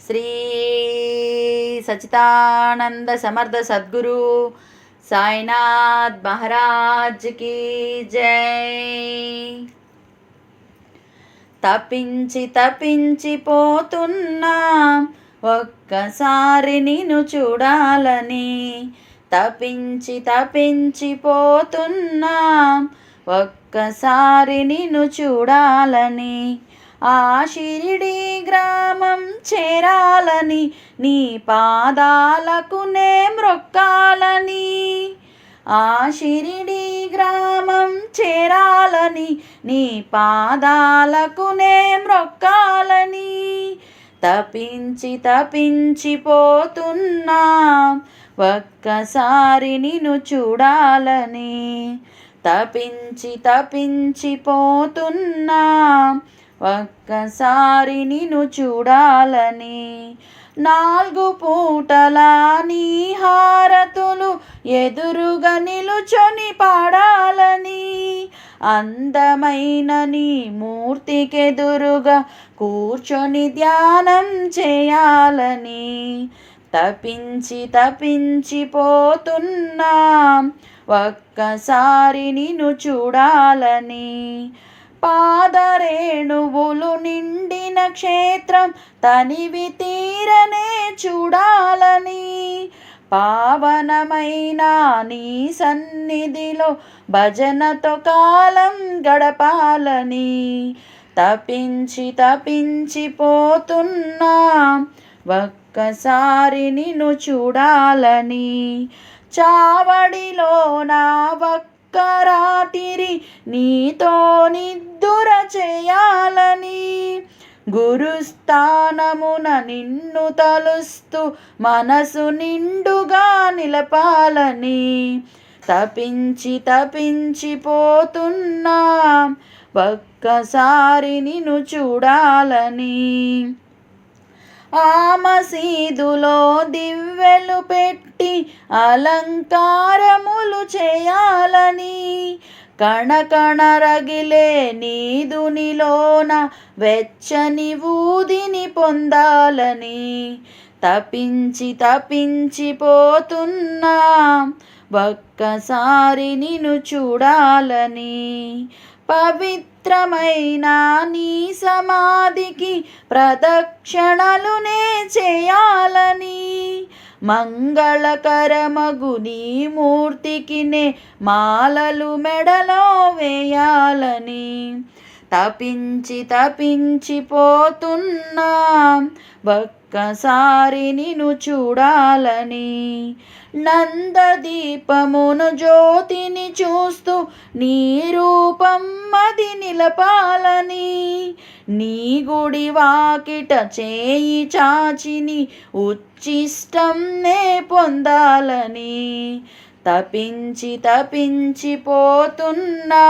శ్రీ సచితానంద సమర్థ సద్గురు సాయినాథ్ మహారాజ్ కి జై. తప్పించి తప్పించిపోతున్నా ఒక్కసారి నిన్ను చూడాలని. తప్పించి తప్పించిపోతున్నా ఒక్కసారి నిన్ను చూడాలని. ఆ షిరిడి గ్రామం చేరాలని, నీ పాదాలకు నే మ్రొక్కాలని. ఆ షిరిడి గ్రామం చేరాలని, నీ పాదాలకు నే మ్రొక్కాలని. తప్పించి తప్పించిపోతున్నా ఒక్కసారి నిన్ను చూడాలని. తప్పించి తప్పించిపోతున్నా ఒక్కసారి నిన్ను చూడాలని. 4 పూటల నీ హారతులు ఎదురుగా నిలుచొని పాడాలని. అందమైన నీ మూర్తికెదురుగా కూర్చొని ధ్యానం చేయాలని. తప్పించి తప్పించిపోతున్నా ఒక్కసారి నిన్ను చూడాలని. పాదరేణువులు నిండిన క్షేత్రం తనివి తీరనే చూడాలని. పావనమైన నీ సన్నిధిలో భజనతో కాలం గడపాలని. తప్పించి తప్పించిపోతున్నా ఒక్కసారి నిన్ను చూడాలని. చావడిలో నా ఒక్క రాత్రి నీతో నిద్దుర చేయాలని. గురుస్థానమున నిన్ను తలుస్తూ మనసు నిండుగా నిలపాలని. తప్పించి తప్పించిపోతున్నా ఒక్కసారి నిన్ను చూడాలని. ఆ మసీదులో దివ్వెలు పెట్టి అలంకారములు చేయాలని. కణకణ రగిలే నీదునిలోన వెచ్చని ఊదిని పొందాలని. తప్పించి తప్పించిపోతున్నా ఒక్కసారి నిన్ను చూడాలని. పవిత్రమైన నీ సమాధికి ప్రదక్షిణలు నే చేయాలని. మంగళకరమగు నీ మూర్తికి నే మాలలు మెడలో వేయాలని. తప్పించి తప్పించిపోతున్నా ఒక్కసారి నిన్ను చూడాలని. నందదీపమును జ్యోతిని చూస్తూ నీ రూపం మది నిలపాలని. నీ గుడి వాకిట చేయి చాచిని ఉచ్చిష్టం నే పొందాలని. తప్పించి తప్పించిపోతున్నా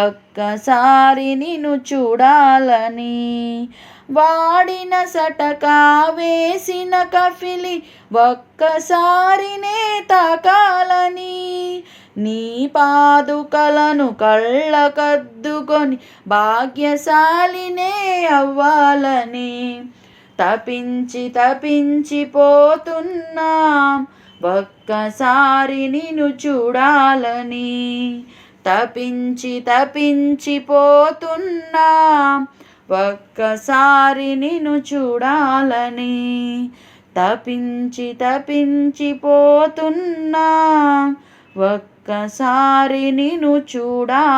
ఒక్కసారి నిన్ను చూడాలని. వాడిన సటకా వేసిన కఫిలి ఒక్కసారినే తాకాలని. నీ పాదుకలను కళ్ళకద్దుకొని భాగ్యశాలినే అవ్వాలని. తప్పించి తప్పించిపోతున్నా ఒక్కసారి నిన్ను చూడాలని. తప్పించి తప్పించిపోతున్నా ఒక్కసారి నిన్ను చూడాలని. తప్పించి తప్పించిపోతున్నా ఒక్కసారి నిన్ను చూడాలని.